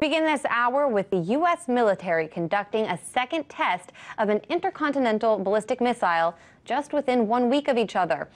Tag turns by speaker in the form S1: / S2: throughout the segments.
S1: Begin this hour with the U.S. military conducting a second test of an intercontinental ballistic missile just within 1 week of each other.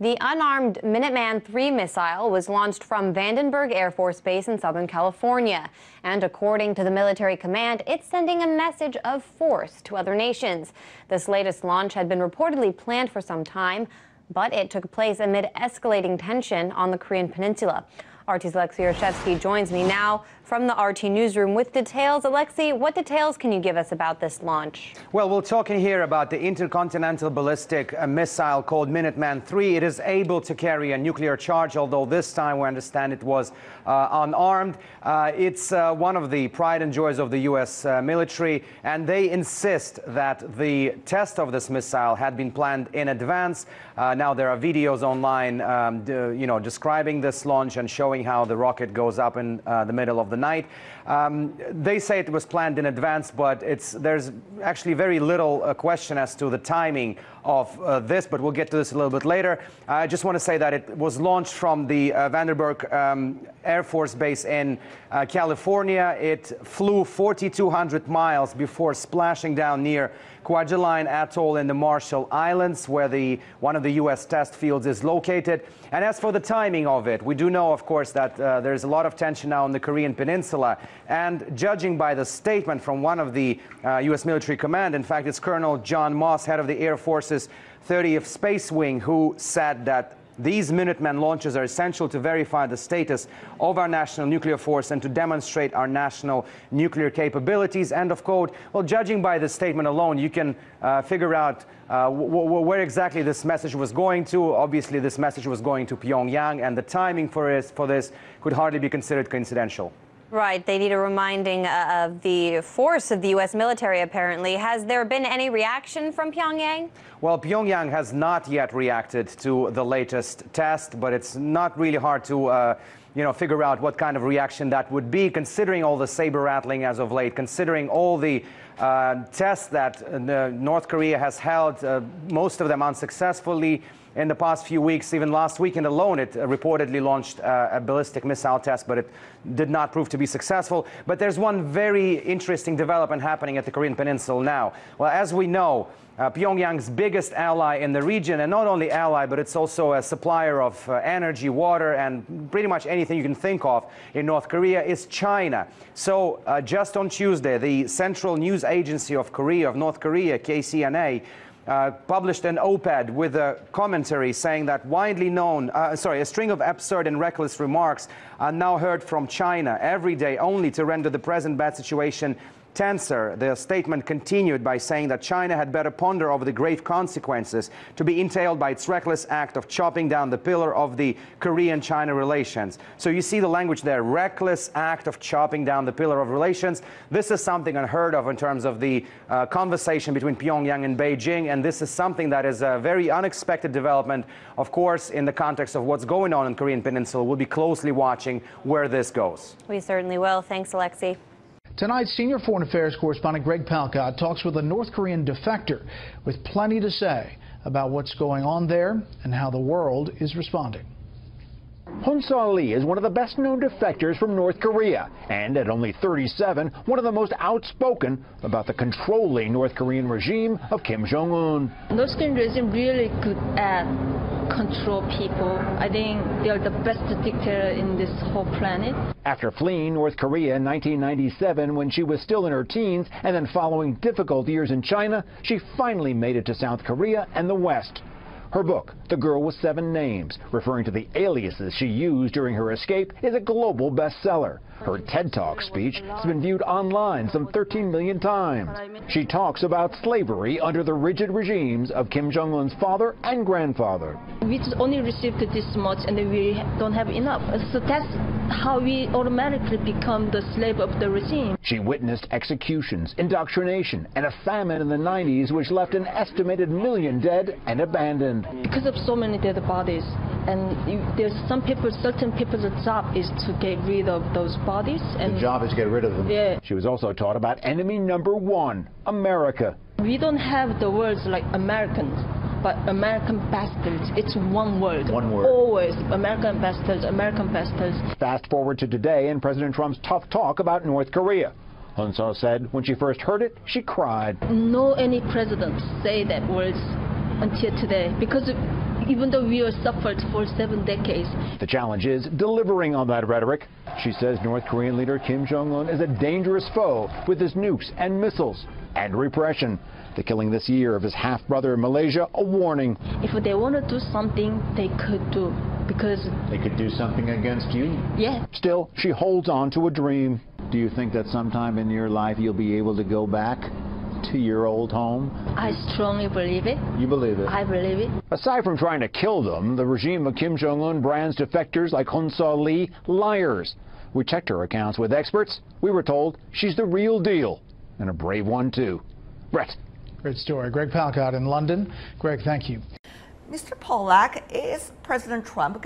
S1: The unarmed Minuteman III missile was launched from Vandenberg Air Force Base in Southern California. And according to the military command, it's sending a message of force to other nations. This latest launch had been reportedly planned for some time, but it took place amid escalating tension on the Korean Peninsula. RT's Alexei Yershevsky joins me now from the RT newsroom with details. Alexei, what details can you give us about this launch?
S2: Well, we're talking here about the intercontinental ballistic missile called Minuteman III. It is able to carry a nuclear charge, although this time we understand it was unarmed. It's one of the pride and joys of the U.S. Military, and they insist that the test of this missile had been planned in advance. Now there are videos online, describing this launch and showing how the rocket goes up in the middle of the night. They say it was planned in advance, but there's actually very little question as to the timing of this, but we'll get to this a little bit later. I just want to say that it was launched from the Vandenberg Air Force Base in California. It flew 4,200 miles before splashing down near Kwajalein Atoll in the Marshall Islands, where one of the U.S. test fields is located. And as for the timing of it, we do know, of course, that there's a lot of tension now on the Korean Peninsula. And judging by the statement from one of the U.S. military command, in fact, it's Colonel John Moss, head of the Air Force's 30th Space Wing, who said that these Minuteman launches are essential to verify the status of our national nuclear force and to demonstrate our national nuclear capabilities. End of quote. Well, judging by the statement alone, you can figure out where exactly this message was going to. Obviously, this message was going to Pyongyang, and the timing for this could hardly be considered coincidental.
S1: Right. They need a reminding of the force of the U.S. military, apparently. Has there been any reaction from Pyongyang?
S2: Well, Pyongyang has not yet reacted to the latest test, but it's not really hard to figure out what kind of reaction that would be, considering all the saber rattling as of late, considering all the tests that North Korea has held, most of them unsuccessfully. In the past few weeks, even last weekend alone, it reportedly launched a ballistic missile test, but it did not prove to be successful. But there's one very interesting development happening at the Korean Peninsula now. Well, as we know, Pyongyang's biggest ally in the region, and not only ally, but it's also a supplier of energy, water, and pretty much anything you can think of in North Korea, is China. So just on Tuesday, the Central News Agency of North Korea, KCNA, published an op-ed with a commentary saying that a string of absurd and reckless remarks are now heard from China every day, only to render the present bad situation tenser. The statement continued by saying that China had better ponder over the grave consequences to be entailed by its reckless act of chopping down the pillar of the Korean-China relations. So you see the language there, reckless act of chopping down the pillar of relations. This is something unheard of in terms of the conversation between Pyongyang and Beijing, and this is something that is a very unexpected development. Of course, in the context of what's going on in the Korean Peninsula, we'll be closely watching where this goes.
S1: We certainly will. Thanks, Alexei.
S3: Tonight, senior foreign affairs correspondent Greg Palcott talks with a North Korean defector with plenty to say about what's going on there and how the world is responding.
S4: Hong-Saw Lee is one of the best-known defectors from North Korea, and at only 37, one of the most outspoken about the controlling North Korean regime of Kim Jong-un.
S5: North Korean regime really good at control people. I think they're the best dictator in this whole planet.
S4: After fleeing North Korea in 1997 when she was still in her teens, and then following difficult years in China, she finally made it to South Korea and the West. Her book, The Girl with Seven Names, referring to the aliases she used during her escape, is a global bestseller. Her TED Talk speech has been viewed online some 13 million times. She talks about slavery under the rigid regimes of Kim Jong-un's father and grandfather.
S5: We just only received this much and we don't have enough. So that's how we automatically become the slave of the regime.
S4: She witnessed executions, indoctrination, and a famine in the 90s which left an estimated 1 million dead and abandoned.
S5: Because of so many dead bodies, and there's certain people's job is to get rid of those bodies. And
S4: the job is to get rid of them.
S5: Yeah.
S4: She was also taught about enemy number one, America.
S5: We don't have the words like Americans. but American bastards. It's one word.
S4: One word.
S5: Always American bastards, American bastards.
S4: Fast forward to today and President Trump's tough talk about North Korea. Hunso said when she first heard it, she cried.
S5: No any president say that words until today, because even though we have suffered for 7 decades.
S4: The challenge is delivering on that rhetoric. She says North Korean leader Kim Jong-un is a dangerous foe with his nukes and missiles and repression. The killing this year of his half-brother in Malaysia, a warning.
S5: If they want to do something, they could do, because
S4: They could do something against you.
S5: yeah.
S4: Still, she holds on to a dream. Do you think that sometime in your life you'll be able to go back to your old home?
S5: I strongly believe it.
S4: You believe it?
S5: I believe it.
S4: Aside from trying to kill them, the regime of Kim Jong-un brands defectors like Hunso Lee liars. We checked her accounts with experts. We were told she's the real deal, and a brave one too. Brett.
S3: Great story. Greg Palcott in London. Greg, thank you.
S6: Mr. Pollack, is President Trump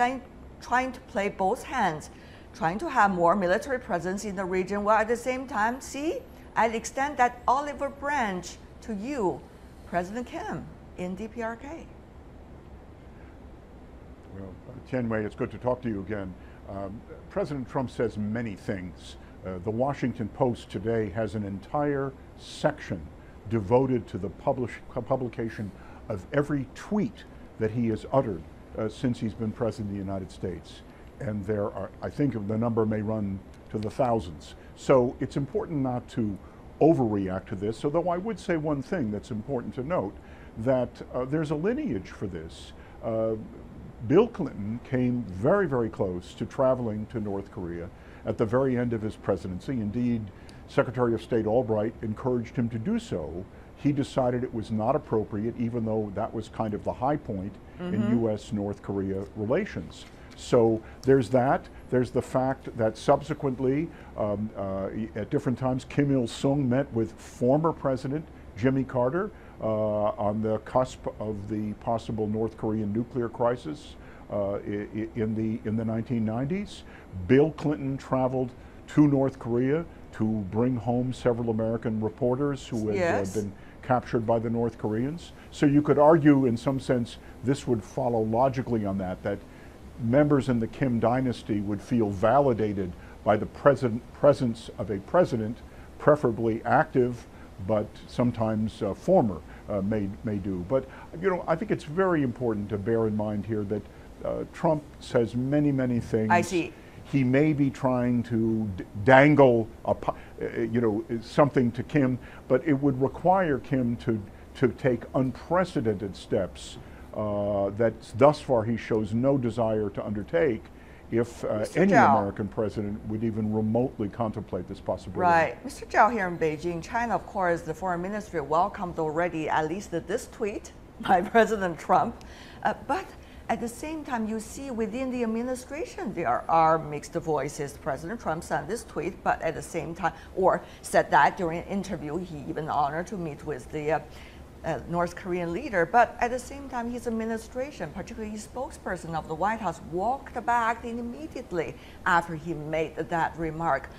S6: trying to play both hands, trying to have more military presence in the region, while at the same time, see, I'd extend that Oliver branch to you, President Kim, in DPRK.
S7: Well, Tianwei, it's good to talk to you again. President Trump says many things. The Washington Post today has an entire section devoted to the publication of every tweet that he has uttered since he's been president of the United States. And there are, I think the number may run to the thousands. So it's important not to overreact to this, although I would say one thing that's important to note, that there's a lineage for this. Bill Clinton came very, very close to traveling to North Korea at the very end of his presidency. Indeed, Secretary of State Albright encouraged him to do so. He decided it was not appropriate, even though that was kind of the high point in U.S.-North Korea relations. So there's that. There's the fact that subsequently, at different times, Kim Il-sung met with former President Jimmy Carter on the cusp of the possible North Korean nuclear crisis in the 1990s. Bill Clinton traveled to North Korea to bring home several American reporters who had been captured by the North Koreans. So you could argue, in some sense, this would follow logically on that members in the Kim dynasty would feel validated by the presence of a president, preferably active, but sometimes former, may do. But you know, I think it's very important to bear in mind here that Trump says many, many things.
S6: I see.
S7: He may be trying to dangle, something to Kim, but it would require Kim to take unprecedented steps that thus far he shows no desire to undertake if any American president would even remotely contemplate this possibility.
S6: Right. Mr. Zhao, here in Beijing, China, of course, the foreign ministry welcomed already at least this tweet by President Trump. But at the same time, you see within the administration, there are mixed voices. President Trump sent this tweet, but at the same time, or said that during an interview, he even honored to meet with the North Korean leader. But at the same time, his administration, particularly his spokesperson of the White House, walked back immediately after he made that remark.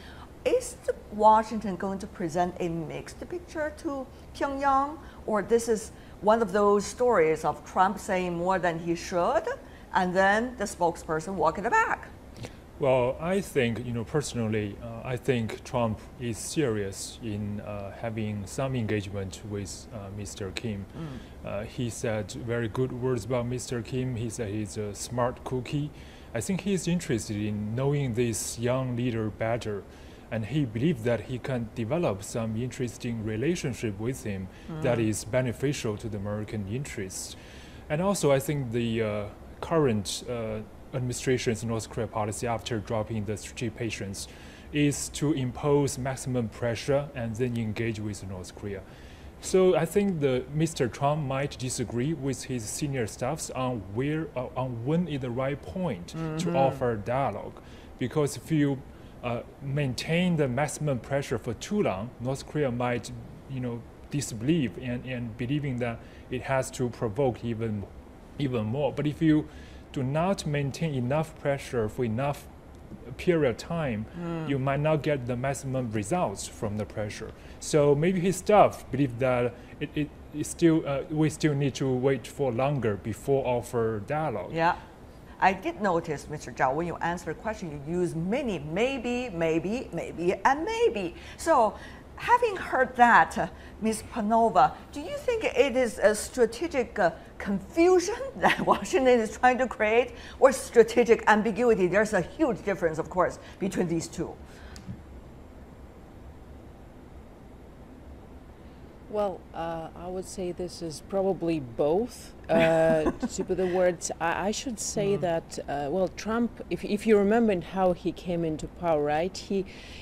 S6: Is Washington going to present a mixed picture to Pyongyang, or this is one of those stories of Trump saying more than he should, and then the spokesperson walking it back?
S8: Well, I think, personally, I think Trump is serious in having some engagement with Mr. Kim. He said very good words about Mr. Kim. He said he's a smart cookie. I think he's interested in knowing this young leader better. And he believes that he can develop some interesting relationship with him that is beneficial to the American interests. And also, I think the current administration's North Korea policy after dropping the strategic patience is to impose maximum pressure and then engage with North Korea. So I think Mr. Trump might disagree with his senior staffs on when is the right point to offer dialogue, because if you maintain the maximum pressure for too long, North Korea might, disbelieve and believing that it has to provoke even more. But if you do not maintain enough pressure for enough period of time, you might not get the maximum results from the pressure. So maybe his staff believe that we still need to wait for longer before offer dialogue.
S6: Yeah. I did notice, Mr. Zhao, when you answer a question, you use many, maybe, maybe, maybe, and maybe. So, having heard that, Ms. Panova, do you think it is a strategic confusion that Washington is trying to create, or strategic ambiguity? There's a huge difference, of course, between these two.
S9: Well, I would say this is probably both. To put the words, I should say that, well, Trump, if you remember how he came into power, right?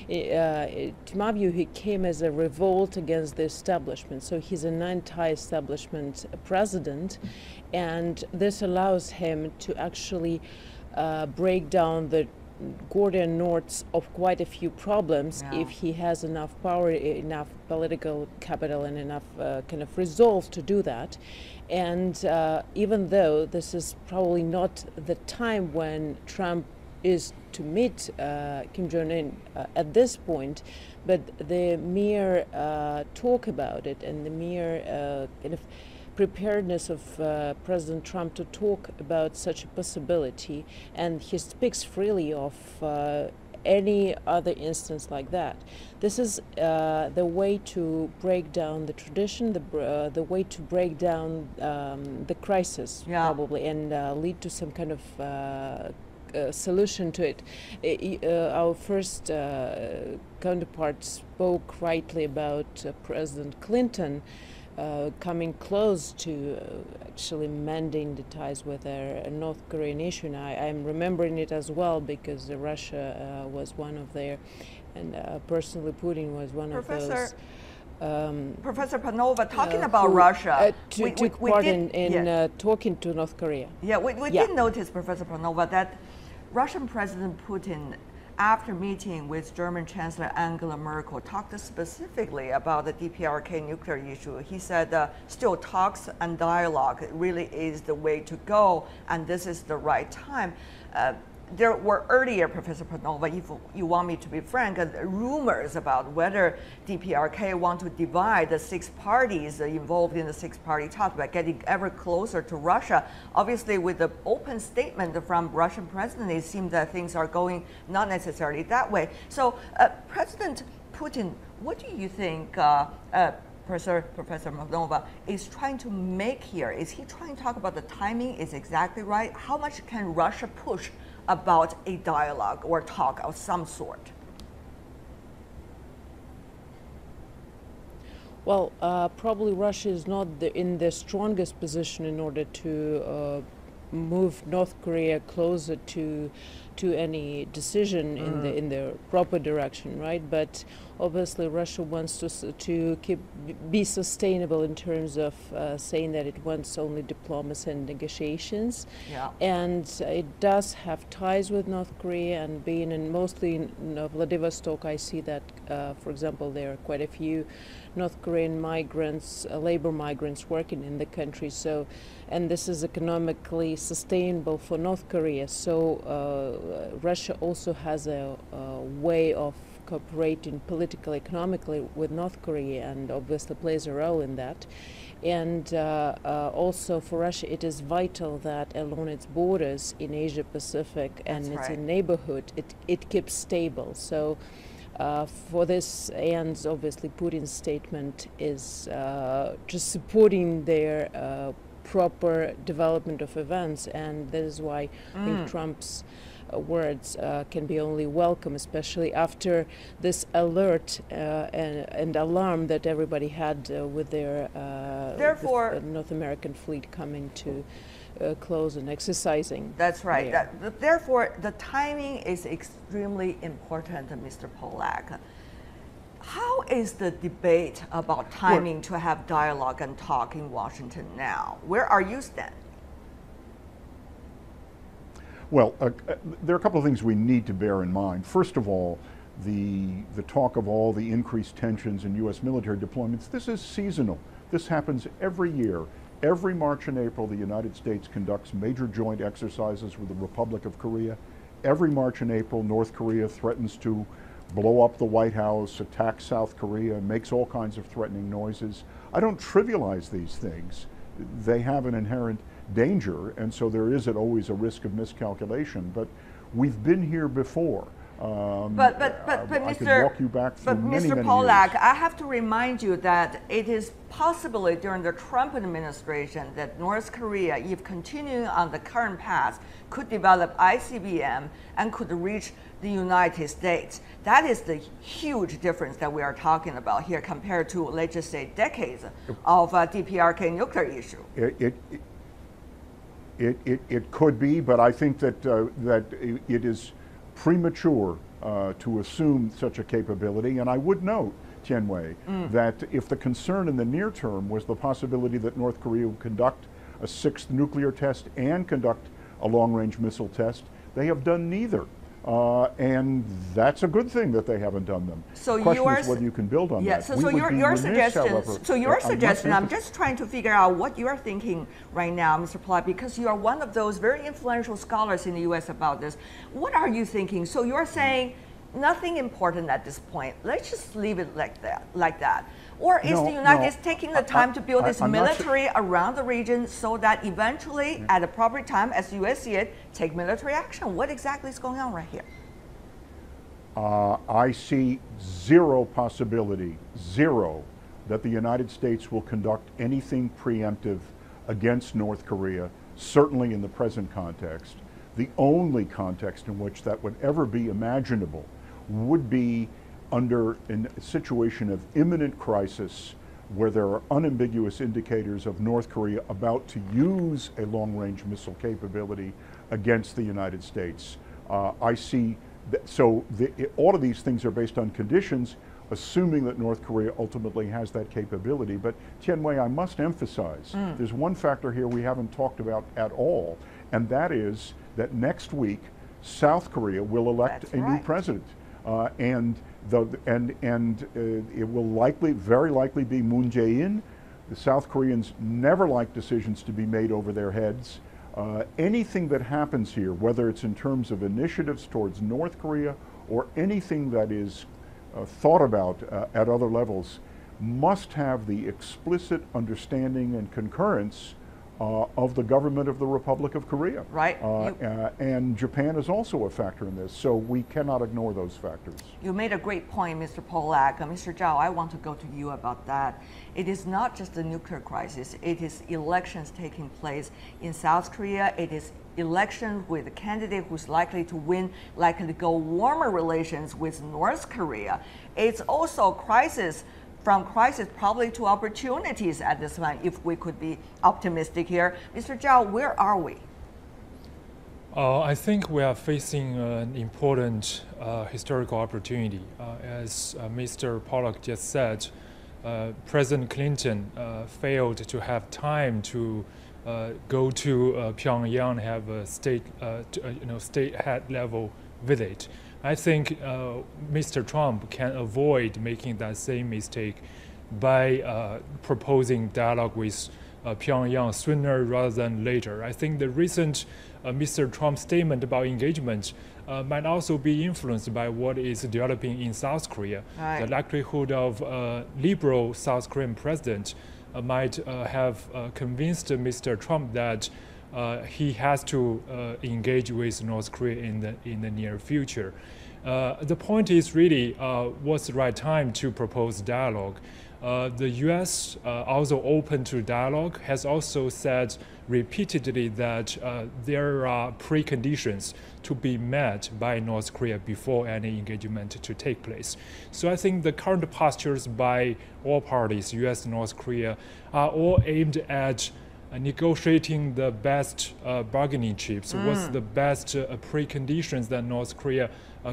S9: To my view, he came as a revolt against the establishment. So he's an anti-establishment president, and this allows him to actually break down the Gordian knots of quite a few problems if he has enough power, enough political capital, and enough kind of resolve to do that. And even though this is probably not the time when Trump is to meet Kim Jong-un at this point, but the mere talk about it and the mere kind of preparedness of President Trump to talk about such a possibility, and he speaks freely of any other instance like that. This is the way to break down the tradition, the way to break down the crisis, probably, and lead to some kind of solution to it. Our first counterpart spoke rightly about President Clinton coming close to actually mending the ties with a North Korean issue. And I'm remembering it as well because Russia was one of their, and personally Putin was one of those.
S6: Professor Panova, talking about Russia,
S9: took part in talking to North Korea.
S6: Yeah, we did notice, Professor Panova, that Russian President Putin, after meeting with German Chancellor Angela Merkel, talked specifically about the DPRK nuclear issue. He said still talks and dialogue really is the way to go, and this is the right time. There were earlier, Professor Panova, if you want me to be frank, rumors about whether DPRK want to divide the six parties involved in the six-party talk by getting ever closer to Russia. Obviously, with the open statement from Russian president, it seems that things are going not necessarily that way. So, President Putin, what do you think Professor Panova is trying to make here? Is he trying to talk about the timing is exactly right? How much can Russia push about a dialogue or talk of some sort?
S9: Well, probably Russia is not in the strongest position in order to move North Korea closer to any decision in the proper direction, right? But obviously Russia wants to be sustainable in terms of saying that it wants only diplomacy and negotiations. Yeah. And it does have ties with North Korea, and being mostly in Vladivostok, I see that, for example, there are quite a few North Korean migrants, labor migrants working in the country. So, and this is economically sustainable for North Korea. So Russia also has a way of cooperating politically, economically with North Korea, and obviously plays a role in that. And also for Russia, it is vital that along its borders in Asia Pacific and its neighborhood, it keeps stable. So for this ends, obviously Putin's statement is just supporting their proper development of events, and that is why I think Trump's words can be only welcome, especially after this alert and alarm that everybody had with their the North American fleet coming to close and exercising.
S6: That's right. Therefore, the timing is extremely important, Mr. Polak. How is the debate about timing to have dialogue and talk in Washington now? Where are you stand?
S7: Well, there are a couple of things we need to bear in mind. First of all, the talk of all the increased tensions in U.S. military deployments, this is seasonal. This happens every year. Every March and April, the United States conducts major joint exercises with the Republic of Korea. every March and April, North Korea threatens to blow up the White House, attack South Korea, makes all kinds of threatening noises. I don't trivialize these things. They have an inherent danger, and so there is always a risk of miscalculation. But we've been here before. I could walk you back through many
S6: Pollack,
S7: years.
S6: I have to remind you that it is possibly during the Trump administration that North Korea, if continuing on the current path, could develop ICBM and could reach the United States. That is the huge difference that we are talking about here compared to, let's just say, decades of DPRK nuclear issue.
S7: It could be, but I think that it is premature to assume such a capability. And I would note, Tianwei, that if the concern in the near term was the possibility that North Korea would conduct a sixth nuclear test and conduct a long-range missile test, they have done neither. And that's a good thing that they haven't done them.
S6: So
S7: the question is whether you can build on that.
S6: So your suggestion, I'm just trying to figure out what you are thinking right now, Mr. Pollack, because you are one of those very influential scholars in the U.S. about this. What are you thinking? So you're saying nothing important at this point. Let's just leave it like that. Or is the United States taking the time to build this military around the region so that eventually, at the proper time, as the U.S. see it, take military action? What exactly is going on right here?
S7: I see zero possibility, that the United States will conduct anything preemptive against North Korea, certainly in the present context. The only context in which that would ever be imaginable would be under a situation of imminent crisis where there are unambiguous indicators of North Korea about to use a long-range missile capability against the United States. I see all of these things are based on conditions assuming that North Korea ultimately has that capability. But Tianwei, I must emphasize, there's one factor here we haven't talked about at all, and that is that next week South Korea will elect a new president. And it will very likely be Moon Jae-in. The South Koreans never like decisions to be made over their heads. Anything that happens here, whether it's in terms of initiatives towards North Korea or anything that is thought about at other levels, must have the explicit understanding and concurrence of the government of the Republic of Korea.
S6: Right.
S7: And Japan is also a factor in this, so we cannot ignore those factors.
S6: You made a great point, Mr. Pollack. Mr. Zhao, I want to go to you about that. It is not just the nuclear crisis, it is elections taking place in South Korea. It is election with a candidate who's likely to win, likely to go warmer relations with North Korea. It's also a crisis, from crisis probably to opportunities at this time, if we could be optimistic here. Mr. Zhao, where are we?
S8: I think we are facing an important historical opportunity. As Mr. Pollack just said, President Clinton failed to have time to go to Pyongyang, have a state head level visit. I think Mr. Trump can avoid making that same mistake by proposing dialogue with Pyongyang sooner rather than later. I think the recent Mr. Trump statement about engagement might also be influenced by what is developing in South Korea. Right. The likelihood of a liberal South Korean president might have convinced Mr. Trump that he has to engage with North Korea in the near future. The point is really what's the right time to propose dialogue. The U.S. Also open to dialogue, has also said repeatedly that there are preconditions to be met by North Korea before any engagement to take place. So I think the current postures by all parties, U.S. and North Korea, are all aimed at negotiating the best bargaining chips. What's the best preconditions that North Korea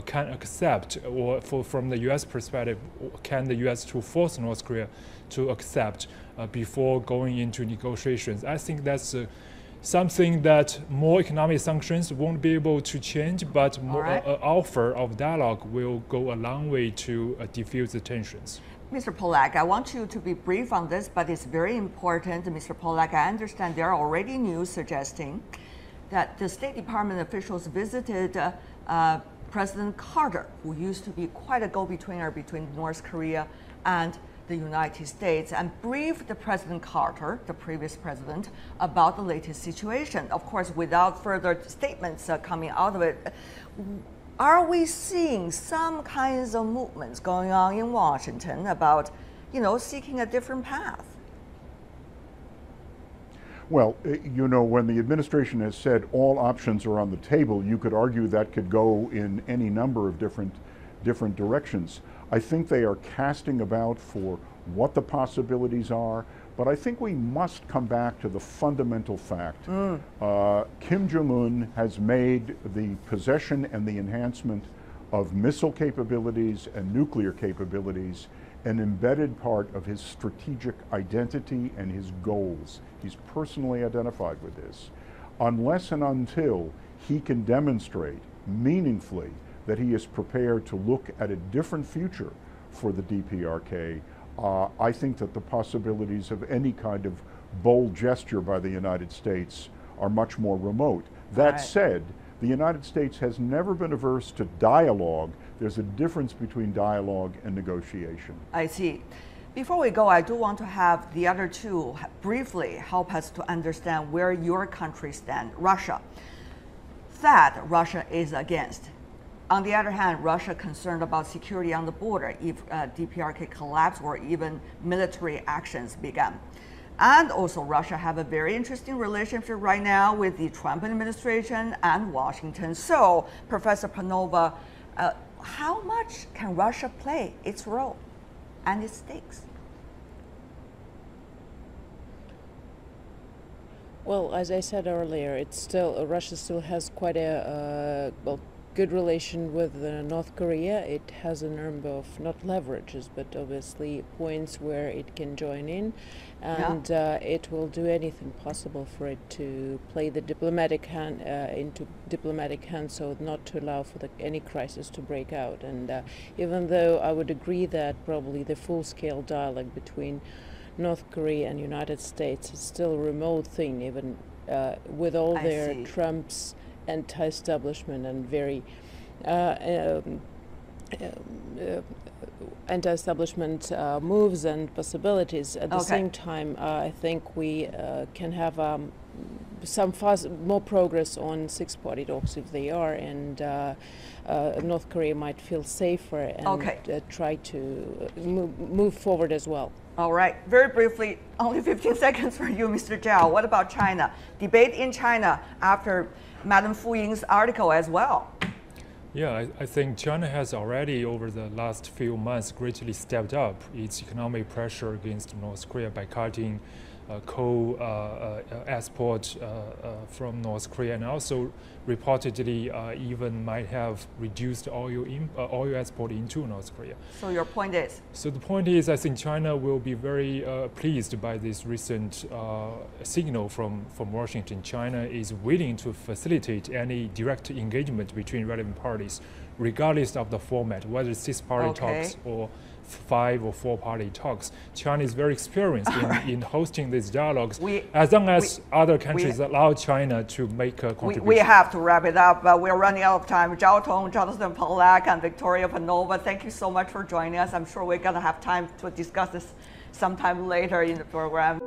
S8: can accept, or from the U.S. perspective, can the U.S. to force North Korea to accept before going into negotiations? I think that's something that more economic sanctions won't be able to change, but more offer of dialogue will go a long way to diffuse the tensions.
S6: Mr. Pollack, I want you to be brief on this, but it's very important. Mr. Pollack, I understand there are already news suggesting that the State Department officials visited President Carter, who used to be quite a go-betweener between North Korea and the United States, and briefed the President Carter, the previous president, about the latest situation. Of course, without further statements coming out of it. Are we seeing some kinds of movements going on in Washington about, seeking a different path?
S7: Well, when the administration has said all options are on the table, you could argue that could go in any number of different directions. I think they are casting about for what the possibilities are, but I think we must come back to the fundamental fact. Kim Jong-un has made the possession and the enhancement of missile capabilities and nuclear capabilities an embedded part of his strategic identity and his goals. He's personally identified with this. Unless and until he can demonstrate meaningfully that he is prepared to look at a different future for the DPRK, I think that the possibilities of any kind of bold gesture by the United States are much more remote. That said, the United States has never been averse to dialogue. There's a difference between dialogue and negotiation.
S6: I see. Before we go, I do want to have the other two briefly help us to understand where your country stands. Russia. That Russia is against. On the other hand, Russia concerned about security on the border if DPRK collapse or even military actions began. And also Russia have a very interesting relationship right now with the Trump administration and Washington. So, Professor Panova, how much can Russia play its role and its stakes?
S9: Well, as I said earlier, it's still Russia still has quite a good relation with North Korea. It has a number of not leverages, but obviously points where it can join in, and it will do anything possible for it to play the diplomatic hand into diplomatic hands, so not to allow for any crisis to break out. And even though I would agree that probably the full-scale dialogue between North Korea and United States is still a remote thing, even with all their Trump's anti-establishment and very anti-establishment moves and possibilities. At the same time, I think we can have some more progress on six-party talks if they are, and North Korea might feel safer and try to move forward as well.
S6: All right, very briefly, only 15 seconds for you, Mr. Zhao. What about China? Debate in China after Madam Fu Ying's article as well.
S8: Yeah, I think China has already, over the last few months, greatly stepped up its economic pressure against North Korea by cutting coal export from North Korea, and also reportedly even might have reduced oil export into North Korea.
S6: So your point is?
S8: So the point is, I think China will be very pleased by this recent signal from Washington. China is willing to facilitate any direct engagement between relevant parties, regardless of the format, whether it's six-party talks or 5 or 4-party talks. China is very experienced in hosting these dialogues, as long as other countries allow China to make a contribution.
S6: We have to wrap it up, but we're running out of time. Zhao Tong, Jonathan Pollack, and Victoria Panova, thank you so much for joining us. I'm sure we're going to have time to discuss this sometime later in the program.